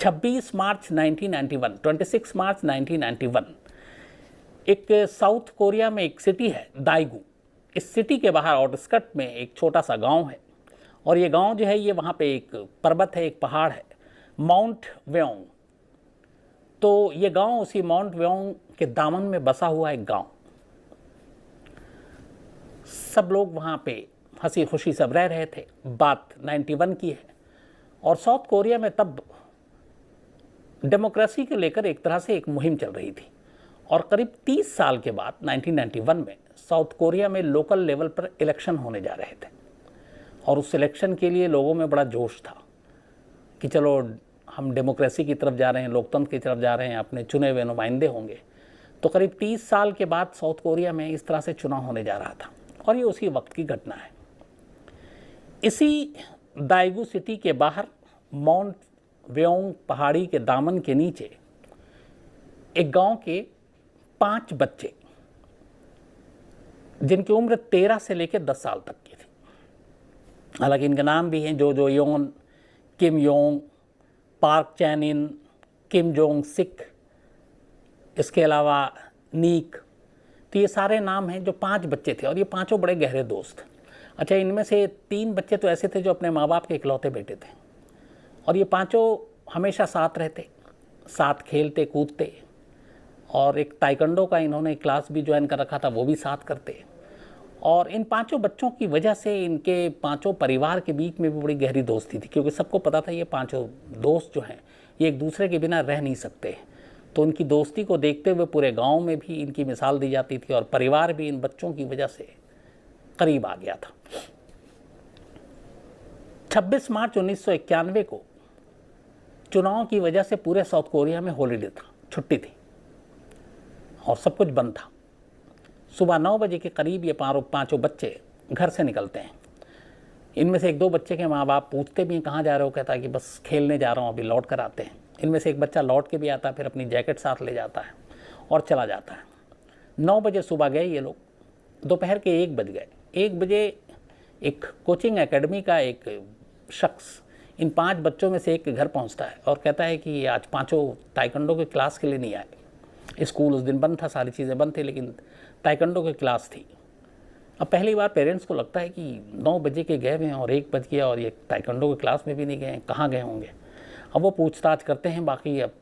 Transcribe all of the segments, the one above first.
26 मार्च 1991, 26 मार्च 1991 एक south Korea में एक सिटी है दाएगू। इस सिटी के बाहर आउटस्कर्ट में एक छोटा सा गांव है और ये गांव जो है ये वहाँ पे एक पर्वत है, एक पहाड़ है, माउंट वेओंग। तो ये गांव उसी माउंट वेओंग के दामन में बसा हुआ एक गांव। सब लोग वहाँ पे हंसी खुशी सब रह रहे थे। बात 91 की है और साउथ कोरिया में तब डेमोक्रेसी को लेकर एक तरह से एक मुहिम चल रही थी और करीब 30 साल के बाद 1991 में साउथ कोरिया में लोकल लेवल पर इलेक्शन होने जा रहे थे और उस इलेक्शन के लिए लोगों में बड़ा जोश था कि चलो हम डेमोक्रेसी की तरफ जा रहे हैं, लोकतंत्र की तरफ जा रहे हैं, अपने चुने हुए नुमाइंदे होंगे। तो करीब 30 साल के बाद साउथ कोरिया में इस तरह से चुनाव होने जा रहा था और ये उसी वक्त की घटना है। इसी दाएगू सिटी के बाहर माउंट वेओंग पहाड़ी के दामन के नीचे एक गांव के 5 बच्चे जिनकी उम्र 13 से लेकर 10 साल तक की थी। हालांकि इनके नाम भी हैं जो योन, किम योंग, पार्क चैन इन, किम जोंग सिक, इसके अलावा नीक। तो ये सारे नाम हैं जो 5 बच्चे थे और ये पांचों बड़े गहरे दोस्त। अच्छा, इनमें से 3 बच्चे तो ऐसे थे जो अपने माँ बाप के इकलौते बेटे थे और ये पांचों हमेशा साथ रहते, साथ खेलते कूदते और एक ताइक्वांडो का इन्होंने क्लास भी ज्वाइन कर रखा था, वो भी साथ करते। और इन 5 बच्चों की वजह से इनके 5 परिवार के बीच में भी बड़ी गहरी दोस्ती थी क्योंकि सबको पता था ये 5 दोस्त जो हैं ये एक दूसरे के बिना रह नहीं सकते। तो उनकी दोस्ती को देखते हुए पूरे गांव में भी इनकी मिसाल दी जाती थी और परिवार भी इन बच्चों की वजह से करीब आ गया था। 26 मार्च 1991 को चुनाव की वजह से पूरे साउथ कोरिया में हॉलीडे था, छुट्टी थी और सब कुछ बंद था। सुबह 9 बजे के करीब ये पांचों बच्चे घर से निकलते हैं। इनमें से 1-2 बच्चे के माँ बाप पूछते भी हैं कहाँ जा रहे हो, कहता है कि बस खेलने जा रहा हूँ, अभी लौट कर आते हैं। इनमें से एक बच्चा लौट के भी आता है, फिर अपनी जैकेट साथ ले जाता है और चला जाता है। 9 बजे सुबह गए ये लोग, दोपहर के 1 बज गए। 1 बजे एक कोचिंग एकेडमी का एक शख्स इन 5 बच्चों में से एक के घर पहुंचता है और कहता है कि आज पांचों ताइक्वांडो की क्लास के लिए नहीं आए। स्कूल उस दिन बंद था, सारी चीज़ें बंद थी, लेकिन ताइक्वांडो की क्लास थी। अब पहली बार पेरेंट्स को लगता है कि 9 बजे के गए हुए हैं और 1 बज गया और ये ताइक्वांडो की क्लास में भी नहीं गए, कहाँ गए होंगे। अब वो पूछताछ करते हैं, बाकी अब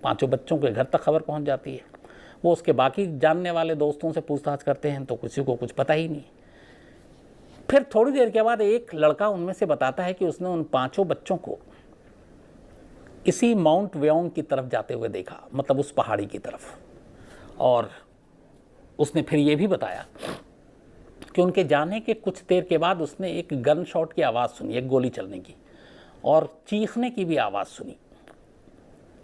5 बच्चों के घर तक खबर पहुँच जाती है। वो उसके बाकी जानने वाले दोस्तों से पूछताछ करते हैं तो किसी को कुछ पता ही नहीं। फिर थोड़ी देर के बाद एक लड़का उनमें से बताता है कि उसने उन 5 बच्चों को इसी माउंट वेओंग की तरफ जाते हुए देखा, मतलब उस पहाड़ी की तरफ। और उसने फिर ये भी बताया कि उनके जाने के कुछ देर के बाद उसने एक गन शॉट की आवाज़ सुनी, एक गोली चलने की, और चीखने की भी आवाज़ सुनी।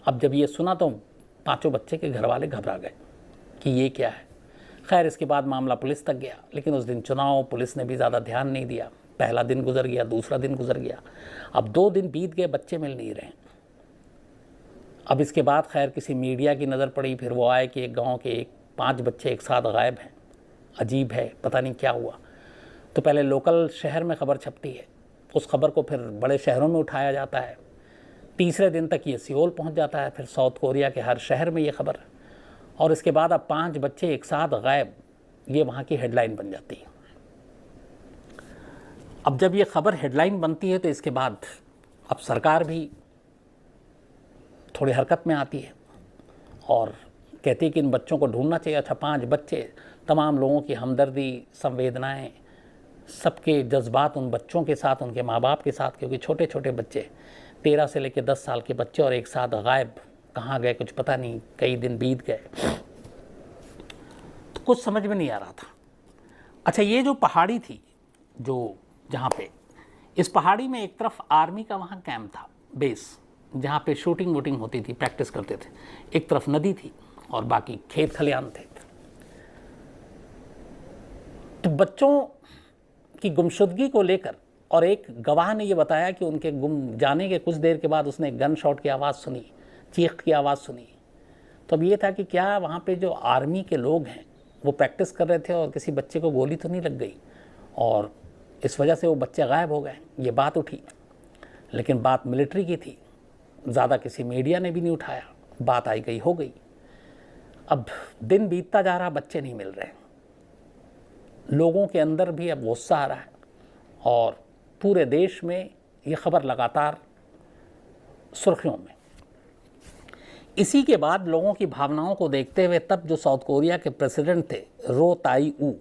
अब जब ये सुना तो 5 बच्चे के घर वाले घबरा गए कि ये क्या है। खैर इसके बाद मामला पुलिस तक गया, लेकिन उस दिन चुनाव, पुलिस ने भी ज़्यादा ध्यान नहीं दिया। पहला दिन गुजर गया, दूसरा दिन गुजर गया, अब 2 दिन बीत गए, बच्चे मिल नहीं रहे। अब इसके बाद खैर किसी मीडिया की नज़र पड़ी, फिर वो आए कि एक गांव के 5 बच्चे एक साथ गायब हैं, अजीब है, पता नहीं क्या हुआ। तो पहले लोकल शहर में खबर छपती है, उस खबर को फिर बड़े शहरों में उठाया जाता है। तीसरे दिन तक ये सियोल पहुंच जाता है, फिर साउथ कोरिया के हर शहर में ये खबर। और इसके बाद अब 5 बच्चे एक साथ गायब, ये वहाँ की हेडलाइन बन जाती है। अब जब ये खबर हेडलाइन बनती है तो इसके बाद अब सरकार भी थोड़ी हरकत में आती है और कहती है कि इन बच्चों को ढूंढना चाहिए। अच्छा, 5 बच्चे, तमाम लोगों की हमदर्दी, संवेदनाएं, सबके जज्बात उन बच्चों के साथ, उनके माँ बाप के साथ, क्योंकि छोटे छोटे बच्चे, 13 से लेकर 10 साल के बच्चे और एक साथ गायब, कहाँ गए कुछ पता नहीं, कई दिन बीत गए, तो कुछ समझ में नहीं आ रहा था। अच्छा, ये जो पहाड़ी थी, जो जहाँ पे, इस पहाड़ी में एक तरफ आर्मी का वहाँ कैंप था, बेस, जहाँ पे शूटिंग वूटिंग होती थी, प्रैक्टिस करते थे। एक तरफ नदी थी और बाकी खेत खलियान थे। तो बच्चों की गुमशुदगी को लेकर, और एक गवाह ने ये बताया कि उनके गुम जाने के कुछ देर के बाद उसने गन शॉट की आवाज़ सुनी, चीख की आवाज़ सुनी। तो अब ये था कि क्या वहाँ पे जो आर्मी के लोग हैं वो प्रैक्टिस कर रहे थे और किसी बच्चे को गोली तो नहीं लग गई और इस वजह से वो बच्चे गायब हो गए। ये बात उठी, लेकिन बात मिलिट्री की थी, ज़्यादा किसी मीडिया ने भी नहीं उठाया, बात आई गई हो गई। अब दिन बीतता जा रहा, बच्चे नहीं मिल रहे, लोगों के अंदर भी अब गुस्सा आ रहा है और पूरे देश में ये खबर लगातार सुर्खियों में। इसी के बाद लोगों की भावनाओं को देखते हुए तब जो साउथ कोरिया के प्रेसिडेंट थे रो ताई ऊ,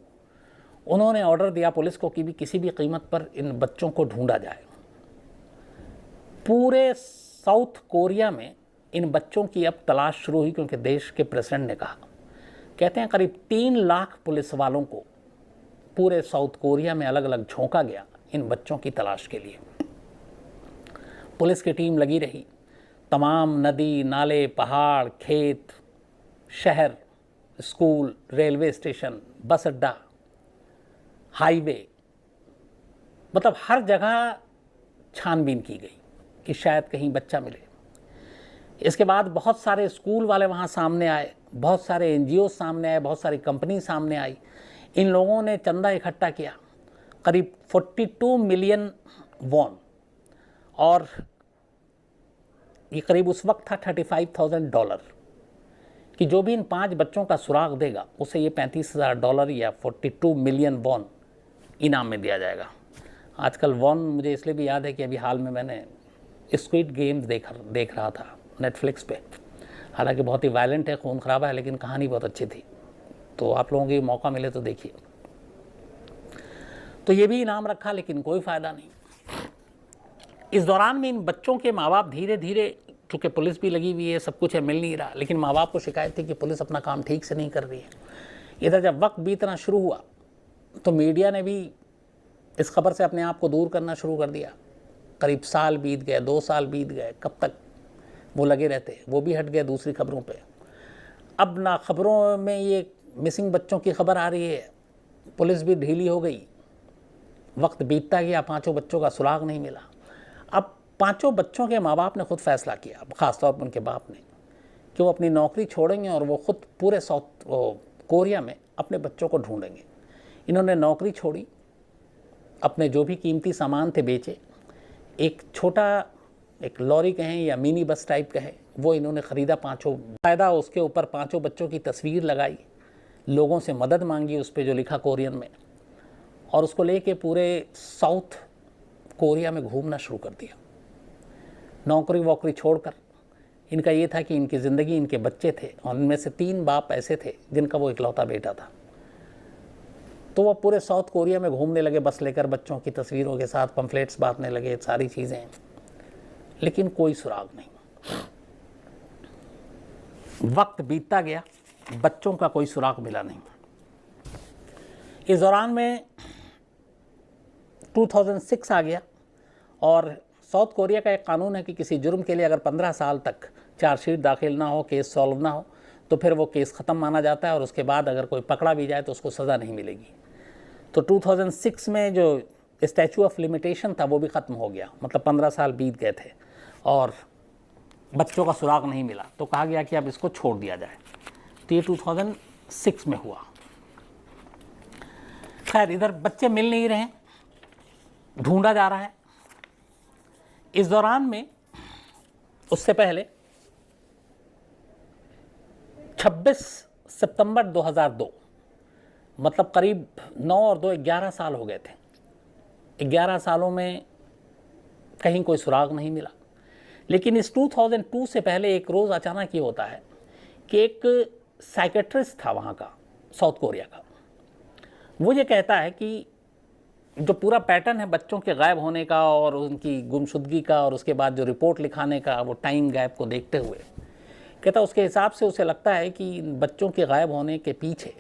उन्होंने ऑर्डर दिया पुलिस को कि भी किसी भी कीमत पर इन बच्चों को ढूंढा जाए। पूरे साउथ कोरिया में इन बच्चों की अब तलाश शुरू हुई, क्योंकि देश के प्रेसिडेंट ने कहा, कहते हैं करीब 3 लाख पुलिस वालों को पूरे साउथ कोरिया में अलग अलग झोंका गया इन बच्चों की तलाश के लिए। पुलिस की टीम लगी रही, तमाम नदी नाले, पहाड़, खेत, शहर, स्कूल, रेलवे स्टेशन, बस अड्डा, हाईवे, मतलब हर जगह छानबीन की गई कि शायद कहीं बच्चा मिले। इसके बाद बहुत सारे स्कूल वाले वहाँ सामने आए, बहुत सारे एनजीओ सामने आए, बहुत सारी कंपनी सामने आई। इन लोगों ने चंदा इकट्ठा किया, करीब 42 मिलियन वॉन, और ये करीब उस वक्त था $35,000 कि जो भी इन 5 बच्चों का सुराग देगा उसे ये $35,000 या 42 मिलियन वॉन इनाम में दिया जाएगा। आजकल वॉन मुझे इसलिए भी याद है कि अभी हाल में मैंने स्क्विड गेम्स देख रहा था नेटफ्लिक्स पे। हालांकि बहुत ही वायलेंट है, खून खराबा है, लेकिन कहानी बहुत अच्छी थी, तो आप लोगों को मौका मिले तो देखिए। तो ये भी इनाम रखा, लेकिन कोई फ़ायदा नहीं। इस दौरान में इन बच्चों के माँ बाप धीरे धीरे, चूँकि पुलिस भी लगी हुई है, सब कुछ है, मिल नहीं रहा, लेकिन माँ बाप को शिकायत थी कि पुलिस अपना काम ठीक से नहीं कर रही है। इधर जब वक्त बीतना शुरू हुआ तो मीडिया ने भी इस खबर से अपने आप को दूर करना शुरू कर दिया। करीब साल बीत गए, 2 साल बीत गए, कब तक वो लगे रहते, वो भी हट गए दूसरी खबरों पे। अब ना खबरों में ये मिसिंग बच्चों की खबर आ रही है, पुलिस भी ढीली हो गई, वक्त बीतता गया, 5 बच्चों का सुराग नहीं मिला। अब 5 बच्चों के माँ बाप ने खुद फैसला किया, ख़ासतौर पर उनके बाप ने, कि वो अपनी नौकरी छोड़ेंगे और वो खुद पूरे साउथ कोरिया में अपने बच्चों को ढूंढेंगे। इन्होंने नौकरी छोड़ी, अपने जो भी कीमती सामान थे बेचे, एक छोटा एक लॉरी कहें या मिनी बस टाइप कहें, वो इन्होंने ख़रीदा 5 बाकायदा, उसके ऊपर 5 बच्चों की तस्वीर लगाई, लोगों से मदद मांगी उस पर जो लिखा कोरियन में, और उसको लेके पूरे साउथ कोरिया में घूमना शुरू कर दिया। नौकरी वोकरी छोड़कर इनका ये था कि इनकी ज़िंदगी, इनके बच्चे थे, और इनमें से 3 बाप ऐसे थे जिनका वो इकलौता बेटा था। तो वो पूरे साउथ कोरिया में घूमने लगे बस लेकर, बच्चों की तस्वीरों के साथ पम्फलेट्स बांटने लगे, सारी चीज़ें, लेकिन कोई सुराग नहीं। वक्त बीतता गया, बच्चों का कोई सुराग मिला नहीं। इस दौरान में 2006 आ गया, और साउथ कोरिया का एक कानून है कि किसी जुर्म के लिए अगर 15 साल तक चार्जशीट दाखिल ना हो, केस सॉल्व ना हो, तो फिर वो केस ख़त्म माना जाता है, और उसके बाद अगर कोई पकड़ा भी जाए तो उसको सज़ा नहीं मिलेगी। तो 2006 में जो स्टैचू ऑफ लिमिटेशन था वो भी ख़त्म हो गया, मतलब 15 साल बीत गए थे और बच्चों का सुराग नहीं मिला, तो कहा गया कि अब इसको छोड़ दिया जाए। तो ये 2006 में हुआ। खैर, इधर बच्चे मिल नहीं रहे, ढूंढा जा रहा है। इस दौरान में उससे पहले 26 सितंबर 2002, मतलब करीब 9 और 2 11 साल हो गए थे। 11 सालों में कहीं कोई सुराग नहीं मिला। लेकिन इस 2002 से पहले एक रोज़ अचानक ये होता है कि एक साइकेट्रिस्ट था वहाँ का, साउथ कोरिया का, वो ये कहता है कि जो पूरा पैटर्न है बच्चों के गायब होने का और उनकी गुमशुदगी का, और उसके बाद जो रिपोर्ट लिखाने का, वो टाइम गैप को देखते हुए कहता, उसके हिसाब से उसे लगता है कि बच्चों के गायब होने के पीछे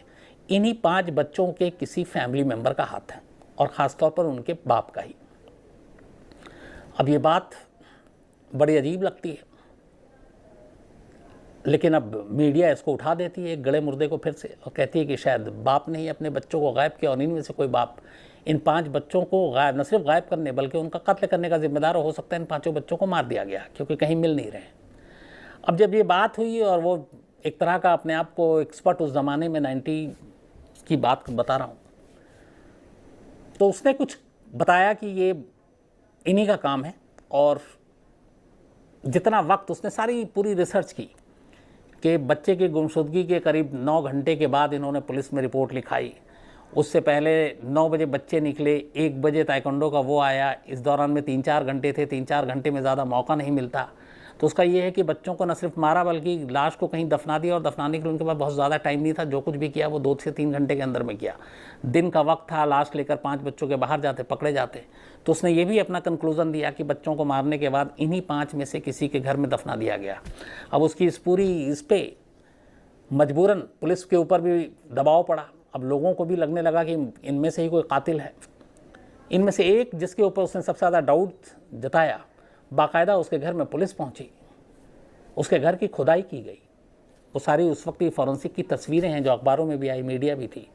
इन्हीं 5 बच्चों के किसी फैमिली मेम्बर का हाथ है, और ख़ासतौर पर उनके बाप का ही। अब ये बात बड़ी अजीब लगती है, लेकिन अब मीडिया इसको उठा देती है एक गड़े मुर्दे को फिर से, और कहती है कि शायद बाप ने ही अपने बच्चों को गायब किया, और इनमें से कोई बाप इन 5 बच्चों को गायब, न सिर्फ गायब करने बल्कि उनका कत्ल करने का जिम्मेदार हो सकता है। इन 5 बच्चों को मार दिया गया क्योंकि कहीं मिल नहीं रहे। अब जब ये बात हुई, और वो एक तरह का अपने आप को एक्सपर्ट उस ज़माने में 90 की बात बता रहा हूँ, तो उसने कुछ बताया कि ये इन्हीं का काम है, और जितना वक्त उसने सारी पूरी रिसर्च की कि बच्चे की गुमशुदगी के करीब 9 घंटे के बाद इन्होंने पुलिस में रिपोर्ट लिखाई। उससे पहले 9 बजे बच्चे निकले, 1 बजे ताइक्वांडो का वो आया, इस दौरान में 3-4 घंटे थे, 3-4 घंटे में ज़्यादा मौका नहीं मिलता। तो उसका ये है कि बच्चों को न सिर्फ मारा बल्कि लाश को कहीं दफना दिया, और दफनाने के लिए उनके पास बहुत ज़्यादा टाइम नहीं था। जो कुछ भी किया वो 2 से 3 घंटे के अंदर में किया। दिन का वक्त था, लाश लेकर 5 बच्चों के बाहर जाते, पकड़े जाते। तो उसने ये भी अपना कंक्लूज़न दिया कि बच्चों को मारने के बाद इन्हीं 5 में से किसी के घर में दफना दिया गया। अब उसकी इस पे मजबूरन पुलिस के ऊपर भी दबाव पड़ा। अब लोगों को भी लगने लगा कि इनमें से ही कोई कातिल है। इनमें से एक जिसके ऊपर उसने सबसे ज़्यादा डाउट जताया, बाकायदा उसके घर में पुलिस पहुंची, उसके घर की खुदाई की गई। वो सारी उस वक्त की फॉरेंसिक की तस्वीरें हैं जो अखबारों में भी आई, मीडिया भी थी।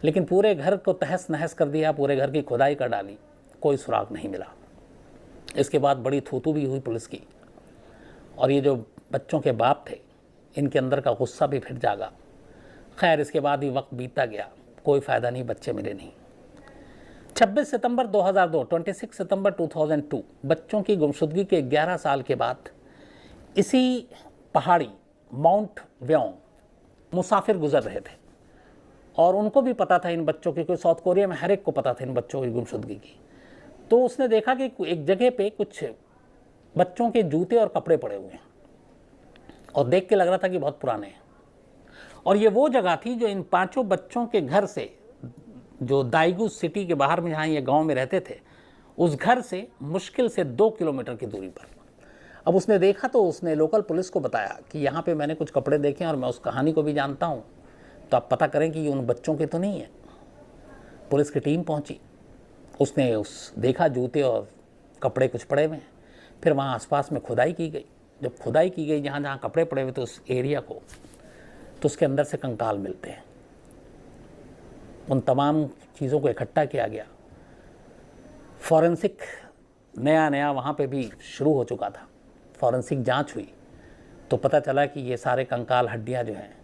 लेकिन पूरे घर को तहस नहस कर दिया, पूरे घर की खुदाई कर डाली, कोई सुराग नहीं मिला। इसके बाद बड़ी थूथू भी हुई पुलिस की, और ये जो बच्चों के बाप थे इनके अंदर का गुस्सा भी फिर जागा। खैर, इसके बाद ही वक्त बीतता गया, कोई फ़ायदा नहीं, बच्चे मिले नहीं। 26 सितंबर 2002, 26 सितंबर 2002, बच्चों की गुमशुदगी के 11 साल के बाद इसी पहाड़ी माउंट व्योंग मुसाफिर गुजर रहे थे, और उनको भी पता था इन बच्चों की, कोई साउथ कोरिया में हर एक को पता था इन बच्चों की गुमशुदगी की। तो उसने देखा कि एक जगह पे कुछ बच्चों के जूते और कपड़े पड़े हुए हैं, और देख के लग रहा था कि बहुत पुराने हैं। और ये वो जगह थी जो इन 5 बच्चों के घर से, जो दाइगू सिटी के बाहर में जहाँ ये गांव में रहते थे, उस घर से मुश्किल से 2 किलोमीटर की दूरी पर। अब उसने देखा तो उसने लोकल पुलिस को बताया कि यहाँ पे मैंने कुछ कपड़े देखे और मैं उस कहानी को भी जानता हूँ, तो आप पता करें कि ये उन बच्चों के तो नहीं है। पुलिस की टीम पहुँची, उसने देखा जूते और कपड़े कुछ पड़े हुए हैं। फिर वहाँ आसपास में खुदाई की गई। जब खुदाई की गई जहाँ जहाँ कपड़े पड़े हुए थे उस एरिया को, तो उसके अंदर से कंकाल मिलते हैं। उन तमाम चीज़ों को इकट्ठा किया गया। फॉरेंसिक नया वहाँ पे भी शुरू हो चुका था। फॉरेंसिक जांच हुई तो पता चला कि ये सारे कंकाल हड्डियाँ जो हैं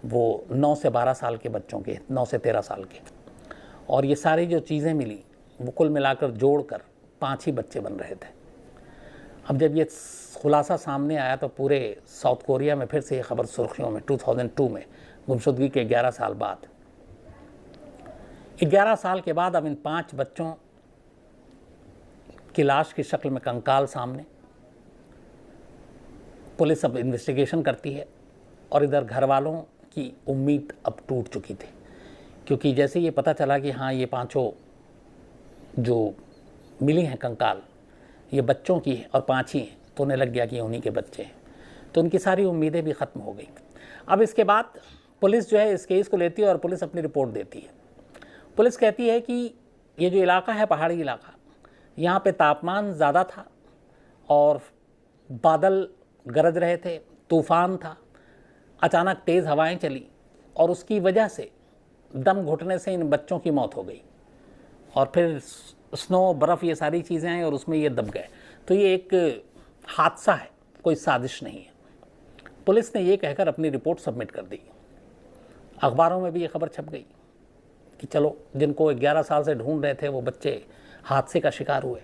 वो 9 से 12 साल के बच्चों के, 9 से 13 साल के, और ये सारी जो चीज़ें मिली वो कुल मिलाकर जोड़कर 5 ही बच्चे बन रहे थे। अब जब ये खुलासा सामने आया तो पूरे साउथ कोरिया में फिर से ये खबर सुर्खियों में, 2002 में, गुमशुदगी के 11 साल बाद। 11 साल के बाद अब इन 5 बच्चों की लाश की शक्ल में कंकाल सामने। पुलिस अब इन्वेस्टिगेशन करती है, और इधर घर वालों की उम्मीद अब टूट चुकी थी, क्योंकि जैसे ये पता चला कि हाँ ये 5 जो मिली हैं कंकाल ये बच्चों की है और 5 ही हैं, तो उन्हें लग गया कि उन्हीं के बच्चे हैं। तो उनकी सारी उम्मीदें भी ख़त्म हो गई। अब इसके बाद पुलिस जो है इस केस को लेती है और पुलिस अपनी रिपोर्ट देती है। पुलिस कहती है कि ये जो इलाका है पहाड़ी इलाका, यहाँ पे तापमान ज़्यादा था और बादल गरज रहे थे, तूफ़ान था, अचानक तेज़ हवाएं चली और उसकी वजह से दम घुटने से इन बच्चों की मौत हो गई, और फिर स्नो, बर्फ़, ये सारी चीज़ें आई और उसमें ये दब गए। तो ये एक हादसा है, कोई साजिश नहीं है। पुलिस ने ये कहकर अपनी रिपोर्ट सबमिट कर दी। अखबारों में भी ये खबर छप गई कि चलो, जिनको 11 साल से ढूंढ रहे थे वो बच्चे हादसे का शिकार हुए।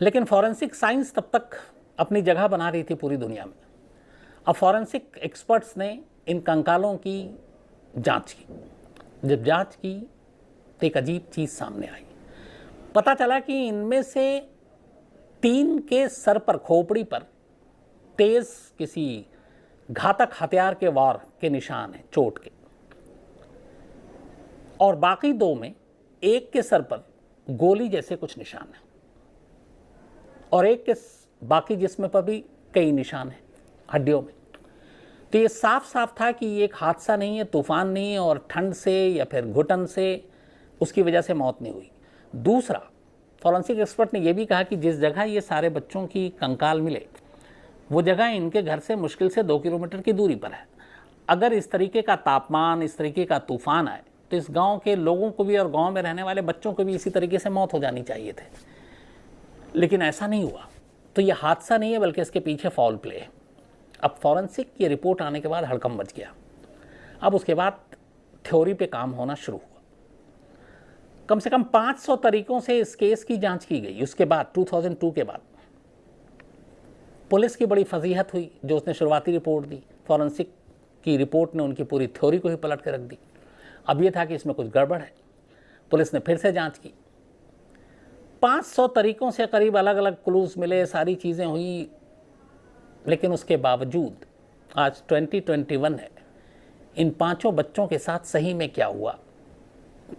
लेकिन फॉरेंसिक साइंस तब तक अपनी जगह बना रही थी पूरी दुनिया में। अब फॉरेंसिक एक्सपर्ट्स ने इन कंकालों की जांच की। जब जांच की तो एक अजीब चीज़ सामने आई। पता चला कि इनमें से 3 के सर पर, खोपड़ी पर तेज किसी घातक हथियार के वार के निशान हैं, चोट के, और बाकी 2 में एक के सर पर गोली जैसे कुछ निशान हैं, और एक के बाकी जिस्म पर भी कई निशान हैं हड्डियों में। तो ये साफ साफ था कि ये एक हादसा नहीं है, तूफान नहीं है, और ठंड से या फिर घुटन से उसकी वजह से मौत नहीं हुई। दूसरा, फॉरेंसिक एक्सपर्ट ने यह भी कहा कि जिस जगह ये सारे बच्चों की कंकाल मिले वो जगह इनके घर से मुश्किल से 2 किलोमीटर की दूरी पर है। अगर इस तरीके का तापमान, इस तरीके का तूफान आए तो इस गांव के लोगों को भी और गांव में रहने वाले बच्चों को भी इसी तरीके से मौत हो जानी चाहिए थे, लेकिन ऐसा नहीं हुआ। तो ये हादसा नहीं है बल्कि इसके पीछे फाउल प्ले है। अब फॉरेंसिक की रिपोर्ट आने के बाद हड़कंप मच गया। अब उसके बाद थ्योरी पे काम होना शुरू हुआ। कम से कम 500 तरीकों से इस केस की जांच की गई। उसके बाद 2002 के बाद पुलिस की बड़ी फजीहत हुई जो उसने शुरुआती रिपोर्ट दी। फॉरेंसिक की रिपोर्ट ने उनकी पूरी थ्योरी को ही पलट के रख दी। अब ये था कि इसमें कुछ गड़बड़ है। पुलिस ने फिर से जांच की, 500 तरीकों से करीब अलग अलग क्लूज मिले, सारी चीज़ें हुई, लेकिन उसके बावजूद आज 2021 है। इन 5 बच्चों के साथ सही में क्या हुआ,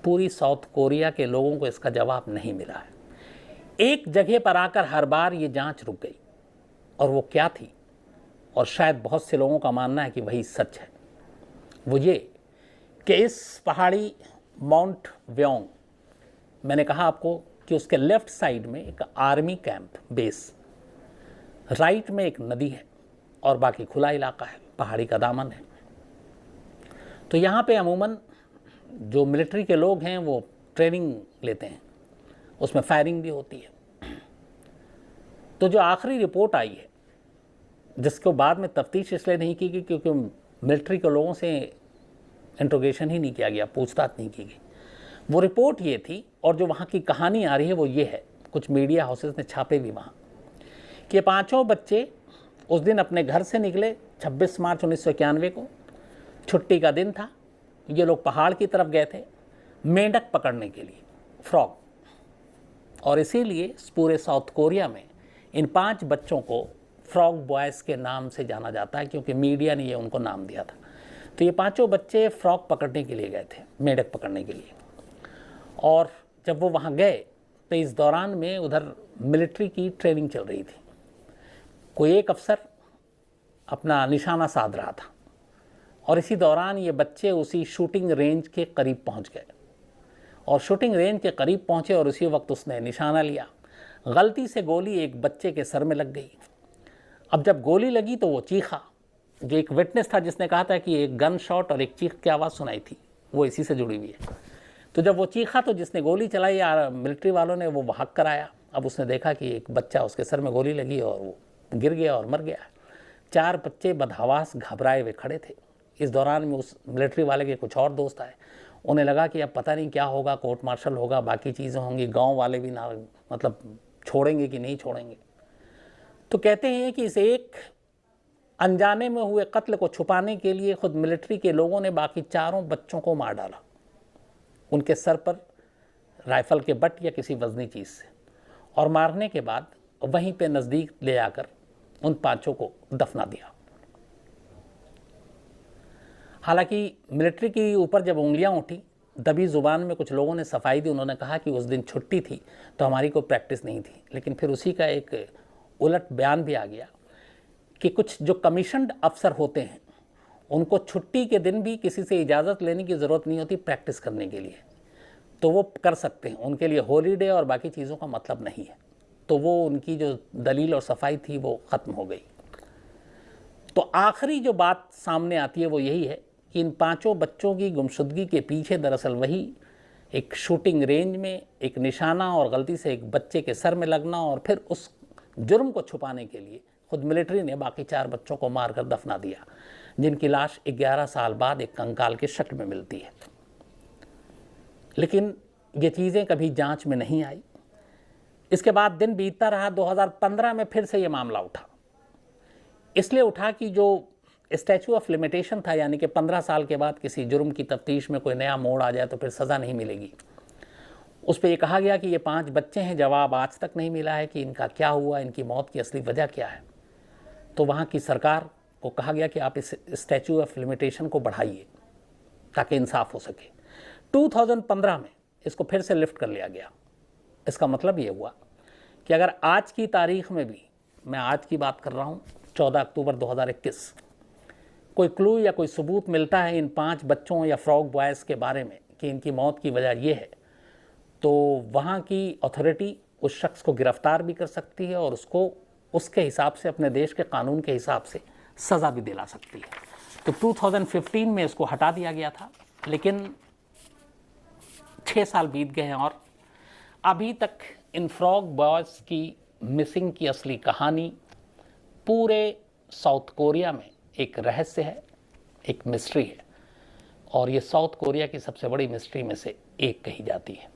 पूरी साउथ कोरिया के लोगों को इसका जवाब नहीं मिला है। एक जगह पर आकर हर बार ये जांच रुक गई, और वो क्या थी, और शायद बहुत से लोगों का मानना है कि वही सच है। वो ये कि इस पहाड़ी माउंट व्योंग, मैंने कहा आपको कि उसके लेफ्ट साइड में एक आर्मी कैंप बेस, राइट में एक नदी है और बाकी खुला इलाका है, पहाड़ी का दामन है। तो यहाँ पे अमूमन जो मिलिट्री के लोग हैं वो ट्रेनिंग लेते हैं, उसमें फायरिंग भी होती है। तो जो आखिरी रिपोर्ट आई है, जिसको बाद में तफ्तीश इसलिए नहीं की गई क्योंकि मिलिट्री के लोगों से इंट्रोगेशन ही नहीं किया गया, पूछताछ नहीं की गई, वो रिपोर्ट ये थी। और जो वहाँ की कहानी आ रही है वो ये है, कुछ मीडिया हाउसेस ने छापे भी वहाँ, कि 5 बच्चे उस दिन अपने घर से निकले 26 मार्च 1991 को, छुट्टी का दिन था। ये लोग पहाड़ की तरफ गए थे मेंढक पकड़ने के लिए, फ्रॉग। और इसीलिए पूरे साउथ कोरिया में इन 5 बच्चों को फ्रॉग बॉयज़ के नाम से जाना जाता है, क्योंकि मीडिया ने ये उनको नाम दिया था। तो ये 5 बच्चे फ्रॉग पकड़ने के लिए गए थे, मेंढक पकड़ने के लिए। और जब वो वहाँ गए तो इस दौरान में उधर मिलिट्री की ट्रेनिंग चल रही थी। कोई एक अफसर अपना निशाना साध रहा था, और इसी दौरान ये बच्चे उसी शूटिंग रेंज के करीब पहुँच गए, और शूटिंग रेंज के करीब पहुँचे और उसी वक्त उसने निशाना लिया। गलती से गोली एक बच्चे के सर में लग गई। अब जब गोली लगी तो वो चीखा। जो एक विटनेस था जिसने कहा था कि एक गन शॉट और एक चीख की आवाज़ सुनाई थी, वो इसी से जुड़ी हुई है। तो जब वो चीखा तो जिसने गोली चलाई मिलिट्री वालों ने वो भाग कर आया। अब उसने देखा कि एक बच्चा, उसके सर में गोली लगी और वो गिर गया और मर गया। 4 बच्चे बदहवास घबराए हुए खड़े थे। इस दौरान में उस मिलिट्री वाले के कुछ और दोस्त आए। उन्हें लगा कि अब पता नहीं क्या होगा, कोर्ट मार्शल होगा, बाकी चीज़ें होंगी, गांव वाले भी ना मतलब छोड़ेंगे कि नहीं छोड़ेंगे। तो कहते हैं कि इस एक अनजाने में हुए कत्ल को छुपाने के लिए खुद मिलिट्री के लोगों ने बाकी 4 बच्चों को मार डाला, उनके सर पर राइफल के बट या किसी वजनी चीज़ से, और मारने के बाद वहीं पे नज़दीक ले आकर उन 5 को दफना दिया। हालांकि मिलिट्री के ऊपर जब उंगलियां उठी, दबी ज़ुबान में कुछ लोगों ने सफाई दी। उन्होंने कहा कि उस दिन छुट्टी थी तो हमारी कोई प्रैक्टिस नहीं थी। लेकिन फिर उसी का एक उलट बयान भी आ गया कि कुछ जो कमीशन्ड अफसर होते हैं उनको छुट्टी के दिन भी किसी से इजाज़त लेने की ज़रूरत नहीं होती प्रैक्टिस करने के लिए, तो वो कर सकते हैं। उनके लिए हॉलीडे और बाकी चीज़ों का मतलब नहीं है। तो वो उनकी जो दलील और सफाई थी वो ख़त्म हो गई। तो आखिरी जो बात सामने आती है वो यही है कि इन 5 बच्चों की गुमशुदगी के पीछे दरअसल वही एक शूटिंग रेंज में एक निशाना और गलती से एक बच्चे के सर में लगना, और फिर उस जुर्म को छुपाने के लिए खुद मिलिट्री ने बाकी 4 बच्चों को मारकर दफना दिया, जिनकी लाश 11 साल बाद एक कंकाल की शक्ल में मिलती है। लेकिन ये चीज़ें कभी जांच में नहीं आई। इसके बाद दिन बीतता रहा। 2015 में फिर से ये मामला उठा। इसलिए उठा कि जो स्टैचू ऑफ लिमिटेशन था, यानी कि 15 साल के बाद किसी जुर्म की तफ्तीश में कोई नया मोड़ आ जाए तो फिर सज़ा नहीं मिलेगी, उस पर यह कहा गया कि ये 5 बच्चे हैं। जवाब आज तक नहीं मिला है कि इनका क्या हुआ, इनकी मौत की असली वजह क्या है। तो वहाँ की सरकार को कहा गया कि आप इस स्टैचू ऑफ लिमिटेशन को बढ़ाइए ताकि इंसाफ हो सके। 2015 में इसको फिर से लिफ्ट कर लिया गया। इसका मतलब ये हुआ कि अगर आज की तारीख में भी, मैं आज की बात कर रहा हूँ 14 अक्टूबर 2021, कोई क्लू या कोई सबूत मिलता है इन 5 बच्चों या फ्रॉग बॉयज़ के बारे में कि इनकी मौत की वजह ये है, तो वहाँ की अथॉरिटी उस शख्स को गिरफ्तार भी कर सकती है और उसको उसके हिसाब से, अपने देश के कानून के हिसाब से सज़ा भी दिला सकती है। तो 2015 में इसको हटा दिया गया था, लेकिन 6 साल बीत गए हैं और अभी तक इन फ्रॉग बॉयज़ की मिसिंग की असली कहानी पूरे साउथ कोरिया में एक रहस्य है, एक मिस्ट्री है, और ये साउथ कोरिया की सबसे बड़ी मिस्ट्री में से एक कही जाती है।